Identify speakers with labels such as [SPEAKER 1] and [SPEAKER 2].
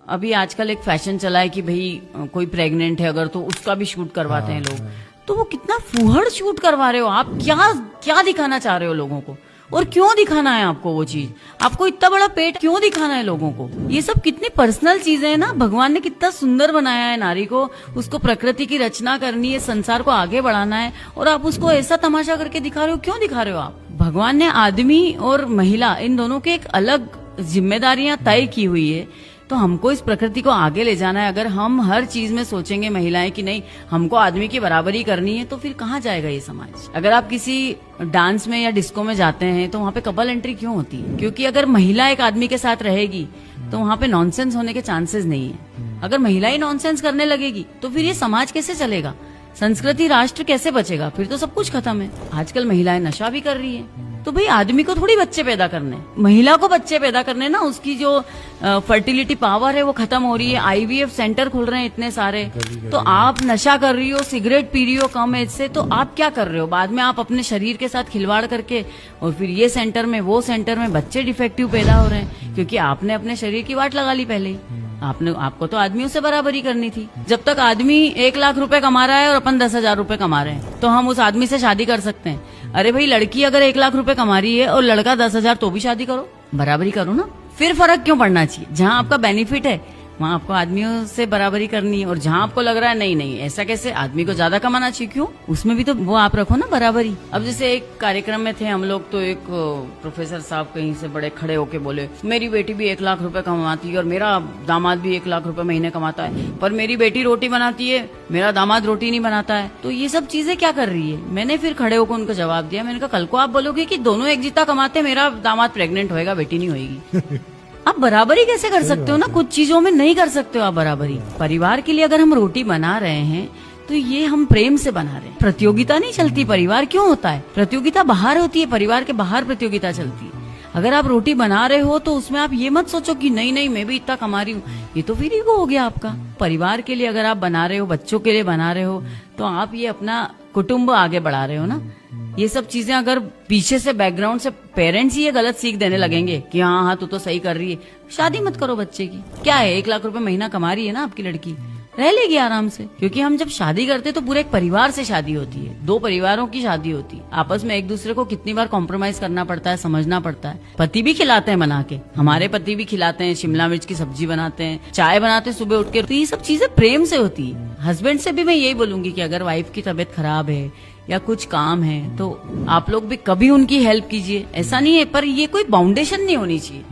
[SPEAKER 1] अभी आजकल एक फैशन चला है कि भाई कोई प्रेग्नेंट है अगर तो उसका भी शूट करवाते हैं लोग। तो वो कितना फूहड़ शूट करवा रहे हो आप, क्या क्या दिखाना चाह रहे हो लोगों को, और क्यों दिखाना है आपको वो चीज? आपको इतना बड़ा पेट क्यों दिखाना है लोगों को? ये सब कितनी पर्सनल चीजें हैं ना। भगवान ने कितना सुंदर बनाया है नारी को, उसको प्रकृति की रचना करनी है, संसार को आगे बढ़ाना है, और आप उसको ऐसा तमाशा करके दिखा रहे हो। क्यों दिखा रहे हो आप? भगवान ने आदमी और महिला इन दोनों के एक अलग जिम्मेदारियां तय की हुई है, तो हमको इस प्रकृति को आगे ले जाना है। अगर हम हर चीज में सोचेंगे महिलाएं कि नहीं हमको आदमी की बराबरी करनी है, तो फिर कहाँ जाएगा ये समाज? अगर आप किसी डांस में या डिस्को में जाते हैं तो वहाँ पे कपल एंट्री क्यों होती है? क्योंकि अगर महिला एक आदमी के साथ रहेगी तो वहाँ पे नॉनसेंस होने के चांसेस नहीं है। अगर महिला ही नॉनसेंस करने लगेगी तो फिर ये समाज कैसे चलेगा? संस्कृति राष्ट्र कैसे बचेगा? फिर तो सब कुछ खत्म है। आजकल महिलाएं नशा भी कर रही है। तो भाई आदमी को थोड़ी बच्चे पैदा करने, महिला को बच्चे पैदा करने ना। उसकी जो फर्टिलिटी पावर है वो खत्म हो रही है। आईवीएफ सेंटर खुल रहे हैं इतने सारे। तो आप नशा कर रही हो, सिगरेट पी रही हो कम एज से, तो आप क्या कर रहे हो? बाद में आप अपने शरीर के साथ खिलवाड़ करके और फिर ये सेंटर में वो सेंटर में बच्चे डिफेक्टिव पैदा हो रहे हैं, क्योंकि आपने अपने शरीर की वाट लगा ली पहले ही। आपको तो आदमियों से बराबरी करनी थी। जब तक आदमी 1 लाख रुपए कमा रहा है और अपन 10,000 रुपए कमा रहे हैं तो हम उस आदमी से शादी कर सकते हैं। अरे भाई लड़की अगर 1 लाख रुपए कमा रही है और लड़का 10,000, तो भी शादी करो, बराबरी करो ना। फिर फर्क क्यों पड़ना चाहिए? जहाँ आपका बेनिफिट है वहाँ आपको आदमियों से बराबरी करनी है, और जहाँ आपको लग रहा है नहीं नहीं ऐसा कैसे, आदमी को ज्यादा कमाना चाहिए, क्यों? उसमें भी तो वो आप रखो ना बराबरी। अब जैसे एक कार्यक्रम में थे हम लोग, तो एक प्रोफेसर साहब कहीं से बड़े खड़े होके बोले मेरी बेटी भी 1 लाख रुपए कमाती है और मेरा दामाद भी 1 लाख रुपए महीने कमाता है, पर मेरी बेटी रोटी बनाती है, मेरा दामाद रोटी नहीं बनाता है। तो ये सब चीजें क्या कर रही है? मैंने फिर खड़े होकर उनको जवाब दिया, मैंने कहा कल को आप बोलोगे कि दोनों एक जितना कमाते, मेरा दामाद प्रेग्नेंट होएगा, बेटी नहीं होगी। आप बराबरी कैसे कर सकते हो ना? कुछ चीजों में नहीं कर सकते हो आप बराबरी। परिवार के लिए अगर हम रोटी बना रहे हैं तो ये हम प्रेम से बना रहे हैं। प्रतियोगिता नहीं चलती। परिवार क्यों होता है? प्रतियोगिता बाहर होती है, परिवार के बाहर प्रतियोगिता चलती है। अगर आप रोटी बना रहे हो तो उसमें आप ये मत सोचो कि नहीं नहीं मैं भी इतना कमा रही हूँ, ये तो फिर ईगो हो गया आपका। परिवार के लिए अगर आप बना रहे हो, बच्चों के लिए बना रहे हो, तो आप ये अपना कुटुंब आगे बढ़ा रहे हो ना। ये सब चीजें अगर पीछे से बैकग्राउंड से पेरेंट्स ही ये गलत सीख देने लगेंगे कि हाँ हाँ तू तो सही कर रही है, शादी मत करो बच्चे की। क्या है, 1 लाख रुपए महीना कमा रही है ना आपकी लड़की, रह लेगी आराम से। क्योंकि हम जब शादी करते हैं तो पूरे एक परिवार से शादी होती है, 2 परिवारों की शादी होती है। आपस में एक दूसरे को कितनी बार कॉम्प्रोमाइज करना पड़ता है, समझना पड़ता है। पति भी खिलाते हैं बना के, हमारे पति भी खिलाते हैं, शिमला मिर्च की सब्जी बनाते हैं, चाय बनाते हैं सुबह उठ के। तो ये सब चीजें प्रेम से होती है। हस्बैंड से भी मैं यही बोलूंगी कि अगर वाइफ की तबीयत खराब है या कुछ काम है तो आप लोग भी कभी उनकी हेल्प कीजिए। ऐसा नहीं है, पर ये कोई बाउंडेशन नहीं होनी चाहिए।